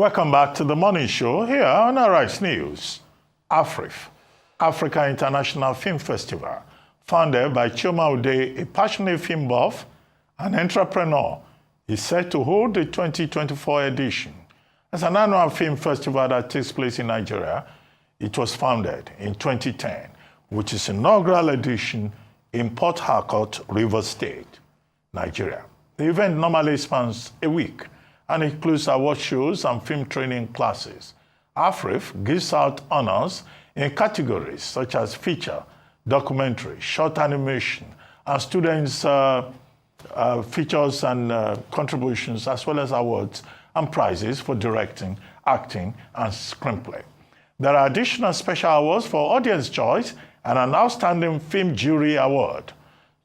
Welcome back to the morning show here on Arise News. AFRIFF, Africa International Film Festival, founded by Chioma, a passionate film buff and entrepreneur, is set to hold the 2024 edition. As an annual film festival that takes place in Nigeria, it was founded in 2010, with its inaugural edition in Port Harcourt, Rivers State, Nigeria. The event normally spans a week and includes award shows and film training classes. AFRIFF gives out honors in categories such as feature, documentary, short animation, and students' features and contributions, as well as awards and prizes for directing, acting, and screenplay. There are additional special awards for audience choice and an outstanding film jury award.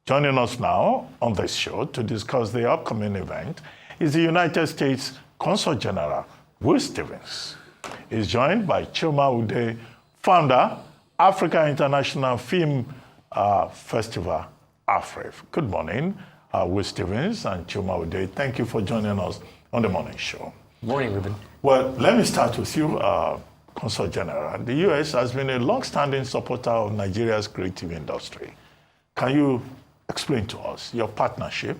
Joining us now on this show to discuss the upcoming event is the United States Consul General, Will Stevens. He's joined by Chioma, founder, Africa International Film Festival, AFRIFF. Good morning, Will Stevens and Chioma. Thank you for joining us on the morning show. Morning, Ruben. Well, let me start with you, Consul General. The U.S. has been a long-standing supporter of Nigeria's creative industry. Can you explain to us your partnership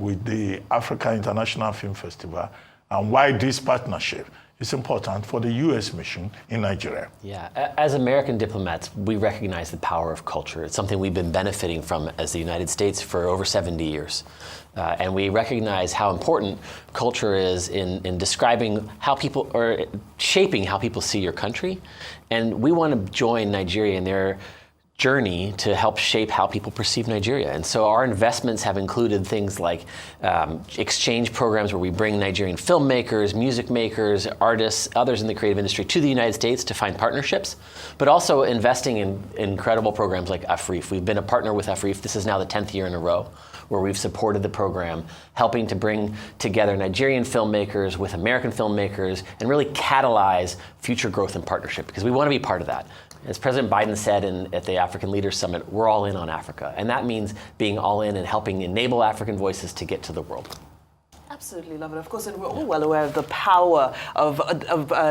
with the Africa International Film Festival and why this partnership is important for the U.S. mission in Nigeria? Yeah, as American diplomats, we recognize the power of culture. It's something we've been benefiting from as the United States for over 70 years. And we recognize how important culture is in describing how people, or shaping how people see your country. And we want to join Nigeria in their journey to help shape how people perceive Nigeria. And so our investments have included things like exchange programs where we bring Nigerian filmmakers, music makers, artists, others in the creative industry to the United States to find partnerships, but also investing in incredible programs like AFRIFF. We've been a partner with AFRIFF. This is now the 10th year in a row where we've supported the program, helping to bring together Nigerian filmmakers with American filmmakers and really catalyze future growth and partnership, because we want to be part of that. As President Biden said at the African Leaders Summit, we're all in on Africa. And that means being all in and helping enable African voices to get to the world. Absolutely love it, of course, and we're all well aware of the power of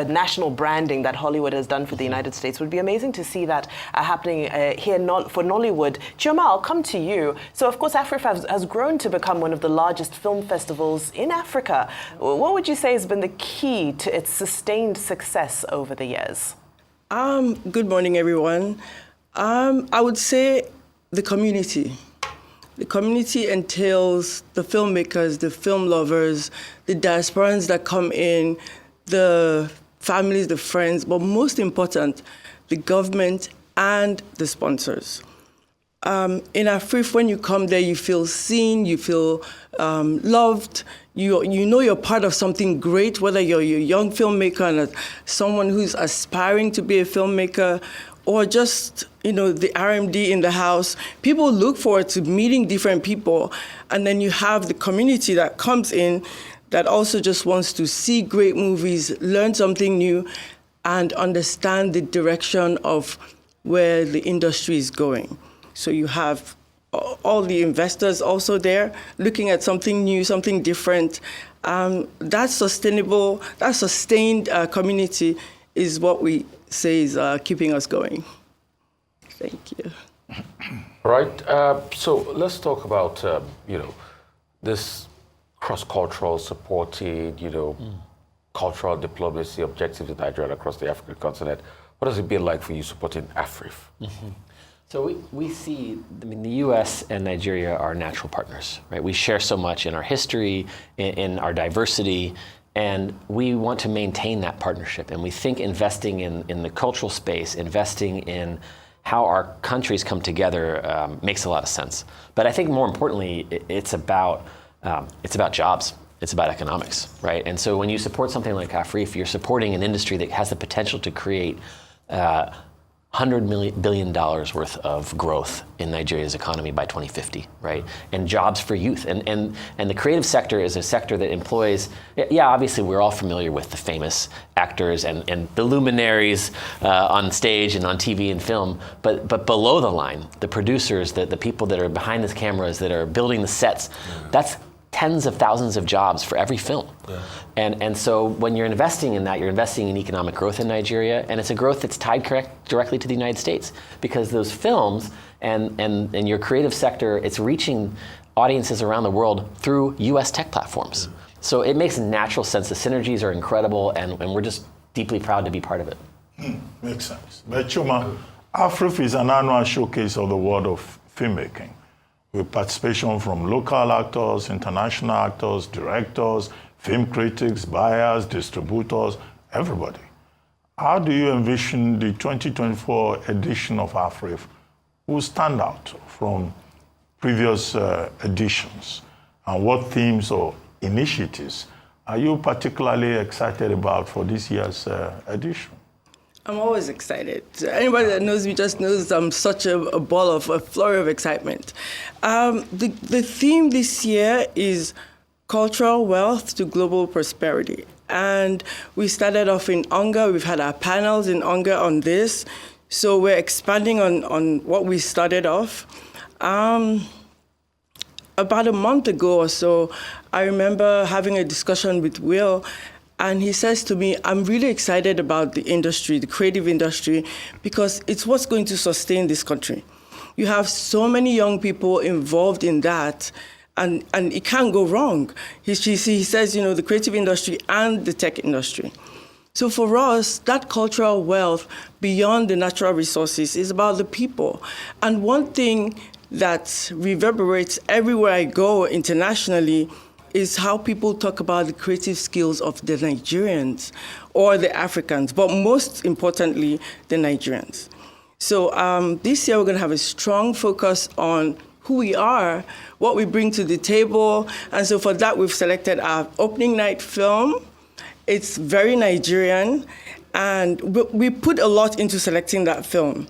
national branding that Hollywood has done for the United States. It would be amazing to see that happening here for Nollywood. Chioma, I'll come to you. So, of course, AFRIFF has grown to become one of the largest film festivals in Africa. What would you say has been the key to its sustained success over the years? Good morning, everyone. I would say the community. The community entails the filmmakers, the film lovers, the diasporans that come in, the families, the friends, but most important, the government and the sponsors. In AFRIFF, when you come there, you feel seen, you feel loved, you know you're part of something great, whether you're a young filmmaker and someone who's aspiring to be a filmmaker, or just, the RMD in the house. People look forward to meeting different people, and then you have the community that comes in that also just wants to see great movies, learn something new, and understand the direction of where the industry is going. So you have all the investors also there looking at something new, something different. That sustained community is what we say is keeping us going. Thank you. All right. So let's talk about, this cross-cultural supported, cultural diplomacy objectives in Nigeria across the African continent. What has it been like for you supporting AFRIFF? Mm-hmm. So we see, the U.S. and Nigeria are natural partners, right? We share so much in our history, in our diversity, and we want to maintain that partnership. And we think investing in the cultural space, investing in how our countries come together makes a lot of sense. But I think more importantly, it's about jobs. It's about economics, right? And so when you support something like AFRIFF, you're supporting an industry that has the potential to create $100 billion worth of growth in Nigeria's economy by 2050, right? And jobs for youth. And the creative sector is a sector that employs, obviously we're all familiar with the famous actors and the luminaries on stage and on TV and film, but below the line, the producers, the people that are behind the cameras, that are building the sets, that's tens of thousands of jobs for every film. Yeah. And so when you're investing in that, you're investing in economic growth in Nigeria, and it's a growth that's tied directly to the United States, because those films and your creative sector, it's reaching audiences around the world through US tech platforms. So it makes natural sense. The synergies are incredible, and we're just deeply proud to be part of it. Makes sense. But Chioma, AFRIFF is an annual showcase of the world of filmmaking, with participation from local actors, international actors, directors, film critics, buyers, distributors, everybody. How do you envision the 2024 edition of AFRIFF will stand out from previous editions? And what themes or initiatives are you particularly excited about for this year's edition? I'm always excited. Anybody that knows me just knows I'm such a ball of a flurry of excitement. The theme this year is cultural wealth to global prosperity. And we started off in Onga. We've had our panels in Onga on this. So we're expanding on what we started off. About a month ago or so, I remember having a discussion with Will, and he says to me, I'm really excited about the industry, the creative industry, because it's what's going to sustain this country. You have so many young people involved in that, and it can't go wrong. He says, the creative industry and the tech industry. So for us, that cultural wealth beyond the natural resources is about the people. And one thing that reverberates everywhere I go internationally is how people talk about the creative skills of the Nigerians or the Africans, but most importantly, the Nigerians. So this year we're going to have a strong focus on who we are, what we bring to the table, and so for that we've selected our opening night film. It's very Nigerian, and we put a lot into selecting that film.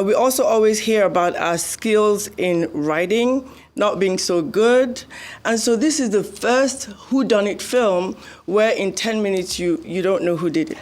We also always hear about our skills in writing not being so good. And so this is the first whodunit film where in 10 minutes you don't know who did it.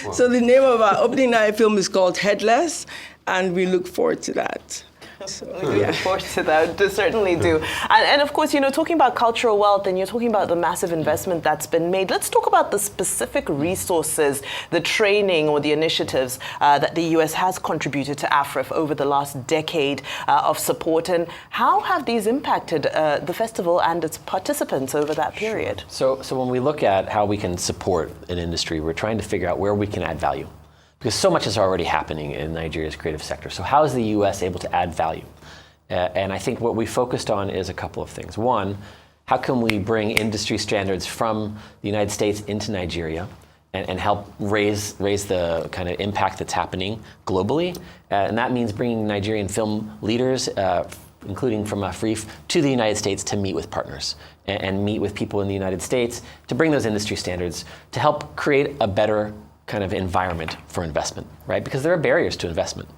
Wow. So the name of our opening night film is called Headless, and we look forward to that. So, we look forward to that, certainly do. And of course, talking about cultural wealth, and you're talking about the massive investment that's been made. Let's talk about the specific resources, the training or the initiatives that the US has contributed to AFRIFF over the last decade of support, and how have these impacted the festival and its participants over that period? So when we look at how we can support an industry, we're trying to figure out where we can add value, because so much is already happening in Nigeria's creative sector. So how is the US able to add value? And I think what we focused on is a couple of things. One, how can we bring industry standards from the United States into Nigeria and help raise the kind of impact that's happening globally? And that means bringing Nigerian film leaders, including from AFRIFF, to the United States to meet with partners and meet with people in the United States to bring those industry standards to help create a better kind of environment for investment, right? Because there are barriers to investment.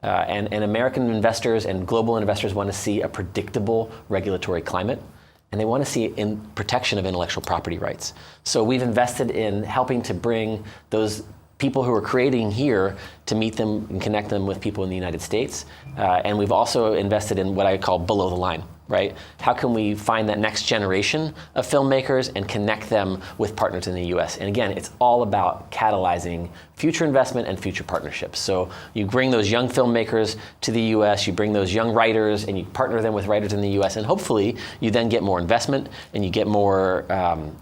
And American investors and global investors want to see a predictable regulatory climate, and they want to see in protection of intellectual property rights. So we've invested in helping to bring those people who are creating here to meet them and connect them with people in the United States. And we've also invested in what I call below the line, right? How can we find that next generation of filmmakers and connect them with partners in the US? And again, it's all about catalyzing future investment and future partnerships. So you bring those young filmmakers to the US, you bring those young writers, and you partner them with writers in the US, and hopefully you then get more investment and you get more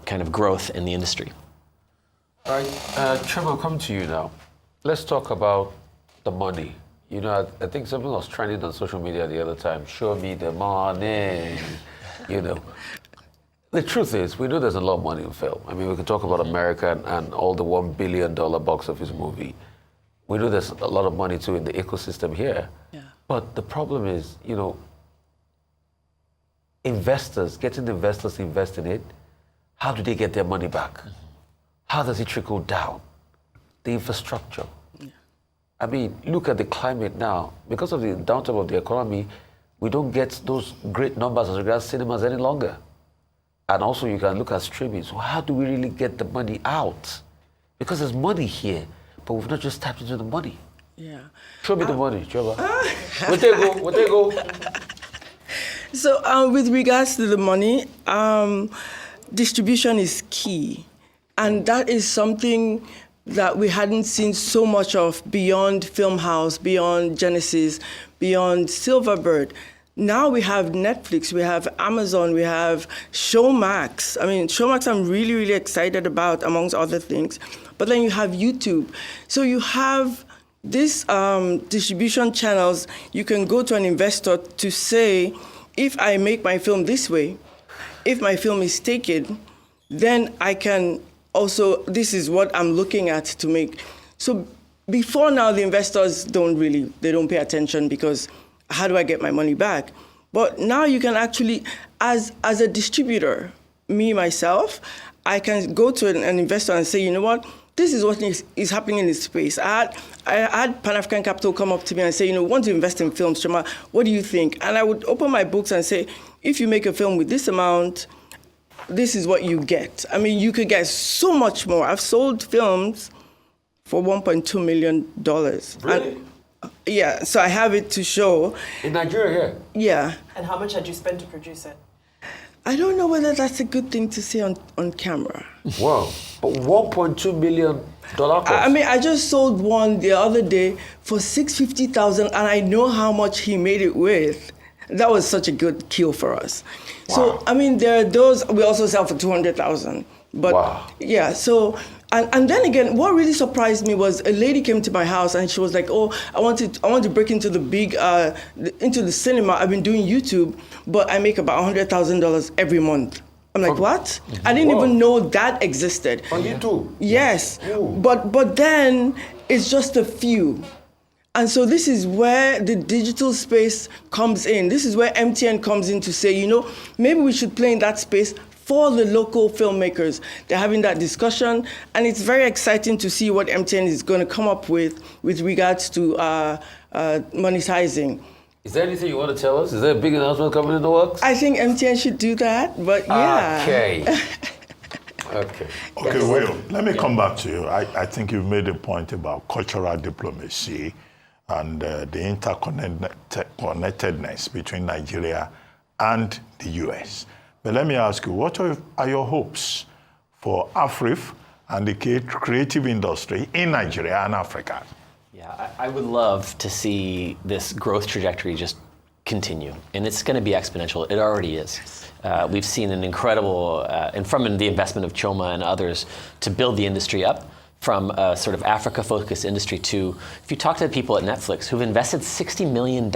kind of growth in the industry. All right, Chioma, I'll come to you now. Let's talk about the money. I think something was trending on social media the other time. Show me the money. The truth is, we know there's a lot of money in film. I mean, we can talk about America and all the $1 billion box office movie. We know there's a lot of money too in the ecosystem here. Yeah. But the problem is, investors, getting investors to invest in it, how do they get their money back? How does it trickle down? The infrastructure. Yeah. I mean, look at the climate now. Because of the downturn of the economy, we don't get those great numbers as regards cinemas any longer. And also you can look at streaming. So how do we really get the money out? Because there's money here, but we've not just tapped into the money. Yeah. Show me the money, Chioma. Where they go? So with regards to the money, distribution is key. And that is something that we hadn't seen so much of beyond Filmhouse, beyond Genesis, beyond Silverbird. Now we have Netflix, we have Amazon, we have Showmax. I mean, Showmax I'm really, really excited about, amongst other things. But then you have YouTube. So you have these distribution channels. You can go to an investor to say, if I make my film this way, if my film is taken, then I can also, this is what I'm looking at to make. So before now, the investors they don't pay attention because how do I get my money back? But now you can actually, as a distributor, me, myself, I can go to an investor and say, you know what, this is what is happening in this space. I had Pan-African Capital come up to me and say, you know, want to invest in films, Chioma, what do you think? And I would open my books and say, if you make a film with this amount, this is what you get. I mean, you could get so much more. I've sold films for $1.2 million. Really? And, yeah, so I have it to show. In Nigeria, Yeah. And how much had you spent to produce it? I don't know whether that's a good thing to say on camera. Wow. But $1.2 million cost. I mean, I just sold one the other day for $650,000, and I know how much he made it with. That was such a good kill for us. Wow. So, I mean, there are those, we also sell for $200,000. But Wow. yeah, so, and then again, what really surprised me was a lady came to my house and she was like, oh, I want to break into the big, into the cinema. I've been doing YouTube, but I make about $100,000 every month. I'm like, what? I didn't even know that existed. On YouTube? Yes, Ooh. but then it's just a few. And so this is where the digital space comes in. This is where MTN comes in to say, you know, maybe we should play in that space for the local filmmakers. They're having that discussion, and it's very exciting to see what MTN is going to come up with regards to monetizing. Is there anything you want to tell us? Is there a big announcement coming in the works? I think MTN should do that, but yeah. Okay. Okay. Okay, Will, let me come back to you. I think you've made a point about cultural diplomacy and the interconnectedness between Nigeria and the US. But let me ask you, what are your hopes for AFRIFF and the creative industry in Nigeria and Africa? Yeah, I would love to see this growth trajectory just continue, and it's going to be exponential. It already is. We've seen an incredible, and from the investment of Chioma and others, to build the industry up from a sort of Africa-focused industry to, if you talk to the people at Netflix who've invested $60 million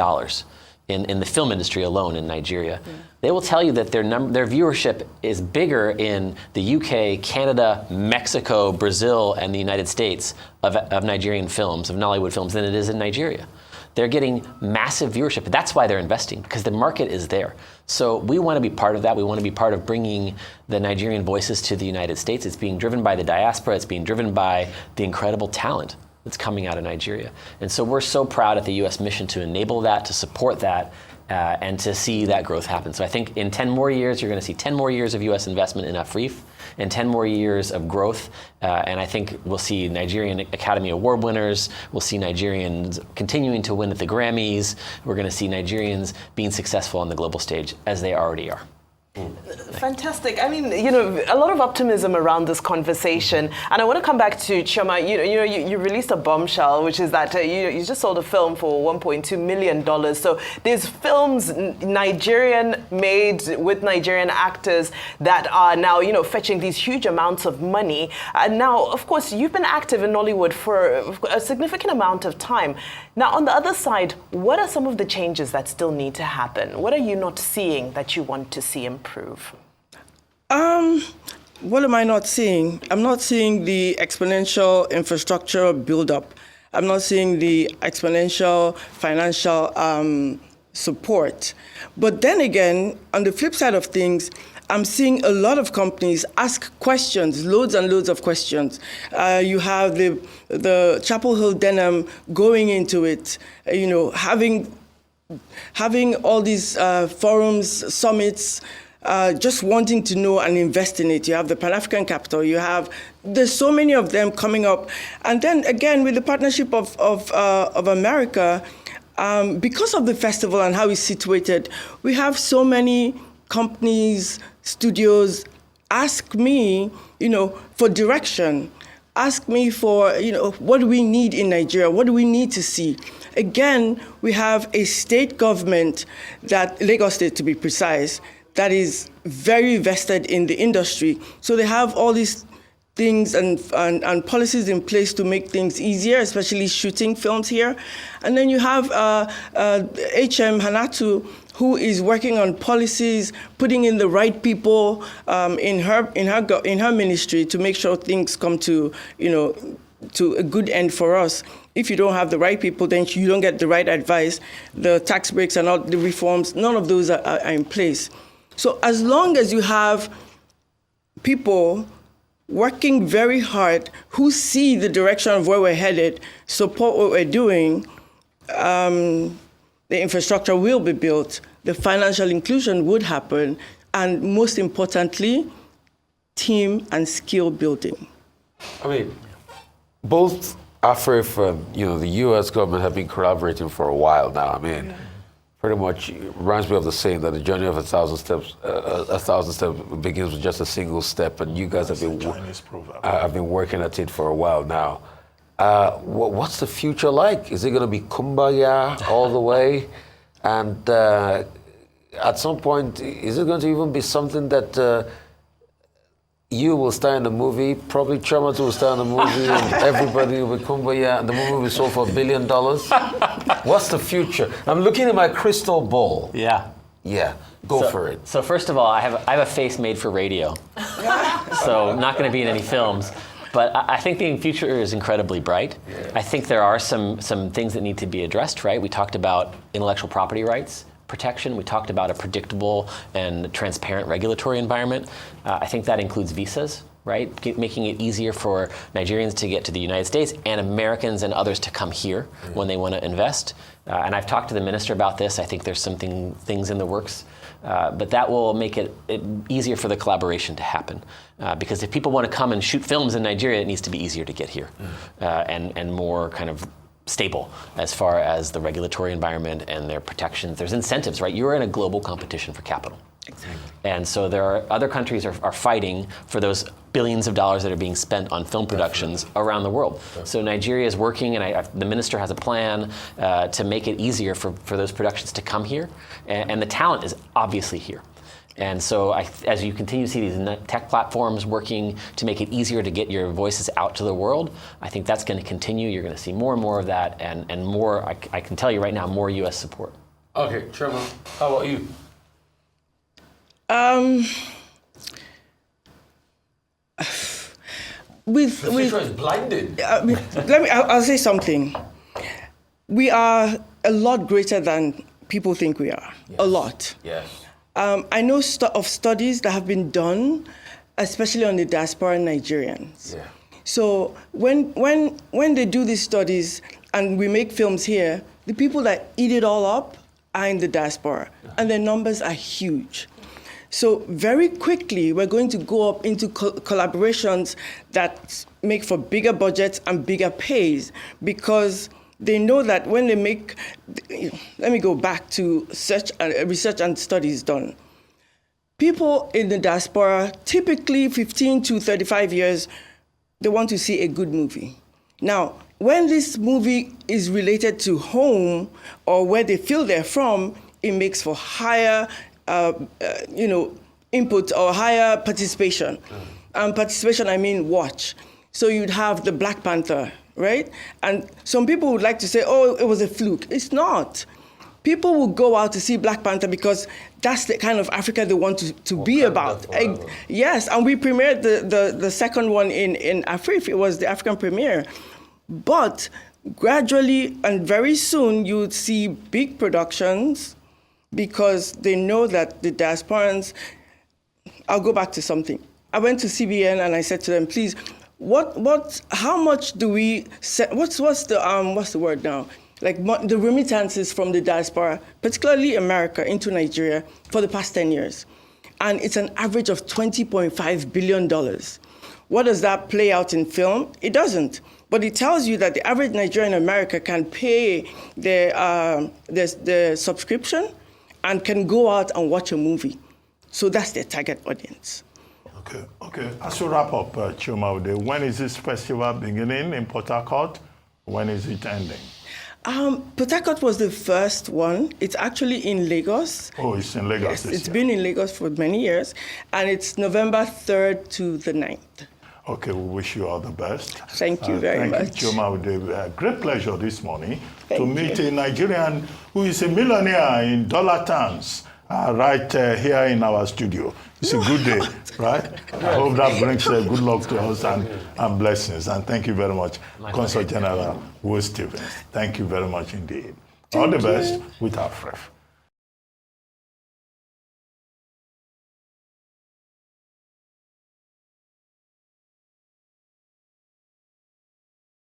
in the film industry alone in Nigeria, they will tell you that their viewership is bigger in the UK, Canada, Mexico, Brazil, and the United States of Nigerian films, of Nollywood films, than it is in Nigeria. They're getting massive viewership. That's why they're investing, because the market is there. So we want to be part of that. We want to be part of bringing the Nigerian voices to the United States. It's being driven by the diaspora. It's being driven by the incredible talent that's coming out of Nigeria. And so we're so proud at the U.S. mission to enable that, to support that, and to see that growth happen. So I think in 10 more years, you're going to see 10 more years of U.S. investment in AFRIFF and 10 more years of growth. And I think we'll see Nigerian Academy Award winners. We'll see Nigerians continuing to win at the Grammys. We're going to see Nigerians being successful on the global stage, as they already are. Fantastic. I mean, you know, a lot of optimism around this conversation. And I want to come back to Chioma. You released a bombshell, which is that you just sold a film for $1.2 million. So there's films Nigerian made with Nigerian actors that are now, you know, fetching these huge amounts of money. And now, of course, you've been active in Nollywood for a significant amount of time. Now, on the other side, what are some of the changes that still need to happen? What are you not seeing that you want to see improve? What am I not seeing? I'm not seeing the exponential infrastructure build-up. I'm not seeing the exponential financial support. But then again, on the flip side of things, I'm seeing a lot of companies ask questions, loads and loads of questions. You have the Chapel Hill Denim going into it, you know, having all these forums, summits, just wanting to know and invest in it. You have the Pan-African Capital. There's so many of them coming up. And then again, with the partnership of America, because of the festival and how it's situated, we have so many companies, studios ask me, for direction. Ask me for, what do we need in Nigeria? What do we need to see? Again, we have a state government, Lagos State to be precise, that is very vested in the industry. So they have all these things and policies in place to make things easier, especially shooting films here. And then you have HM Hanatu, who is working on policies, putting in the right people in her ministry to make sure things come to a good end for us. If you don't have the right people, then you don't get the right advice. The tax breaks and all the reforms, none of those are in place. So as long as you have people working very hard who see the direction of where we're headed, support what we're doing, the infrastructure will be built, the financial inclusion would happen, and most importantly, team and skill building. I mean, both AFRIFF and the U.S. government have been collaborating for a while now. I mean, pretty much reminds me of the saying that the journey of a thousand steps begins with just a single step, and you guys have been working at it for a while now. What's the future like? Is it going to be kumbaya all the way? And at some point, is it going to even be something that you will star in the movie, probably Chioma will star in the movie, and everybody will be kumbaya, and the movie will be sold for $1 billion? What's the future? I'm looking at my crystal ball. Yeah. Yeah, go for it. So first of all, I have a face made for radio. So I'm not going to be in any films. But I think the future is incredibly bright. Yeah. I think there are some things that need to be addressed, right? We talked about intellectual property rights protection. We talked about a predictable and transparent regulatory environment. I think that includes visas, right? Making it easier for Nigerians to get to the United States and Americans and others to come here when they want to invest. And I've talked to the minister about this. I think there's things in the works. But that will make it easier for the collaboration to happen. Because if people want to come and shoot films in Nigeria, it needs to be easier to get here and more kind of stable as far as the regulatory environment and their protections. There's incentives, right? You're in a global competition for capital. Exactly. And so there are other countries are fighting for those billions of dollars that are being spent on film productions around the world. So Nigeria is working, and the minister has a plan to make it easier for those productions to come here. And the talent is obviously here. And so as you continue to see these tech platforms working to make it easier to get your voices out to the world, I think that's going to continue. You're going to see more and more of that, and more, I can tell you right now, more U.S. support. Okay, Chioma, how about you? The future is blinded. I'll say something. We are a lot greater than people think we are. Yes. A lot. Yes. I know of studies that have been done, especially on the diaspora Nigerians. Yeah. So when they do these studies and we make films here, the people that eat it all up are in the diaspora, and their numbers are huge. So very quickly, we're going to go up into collaborations that make for bigger budgets and bigger pays, because they know that when they make, let me go back to research and studies done. People in the diaspora, typically 15 to 35 years, they want to see a good movie. Now, when this movie is related to home or where they feel they're from, it makes for higher input or higher participation. Participation, I mean watch. So you'd have the Black Panther, right? And some people would like to say, oh, it was a fluke. It's not. People will go out to see Black Panther because that's the kind of Africa they want to be about. Yes, and we premiered the second one in AFRIFF. It was the African premiere. But gradually and very soon, you would see big productions because they know that the diasporans, I'll go back to something. I went to CBN and I said to them, please, how much do we, what's the word now? Like the remittances from the diaspora, particularly America, into Nigeria for the past 10 years. And it's an average of $20.5 billion. What does that play out in film? It doesn't. But it tells you that the average Nigerian in America can pay the subscription and can go out and watch a movie. So that's their target audience. Okay. As we wrap up, Chioma Ude, when is this festival beginning in Port Harcourt? When is it ending? Port Harcourt was the first one. It's actually in Lagos. Oh, it's in Lagos Yes, this it's year. been in Lagos for many years, and it's November 3rd to the 9th. Okay, we wish you all the best. Thank you very much. Thank you, Chioma Ude. Great pleasure this morning to Thank meet you. a Nigerian who is a millionaire in dollar terms right here in our studio. It's a good day, right? I hope that brings good luck to us and blessings. And thank you very much, Consul General Will Stevens. Thank you very much indeed. All the best with AFRIFF.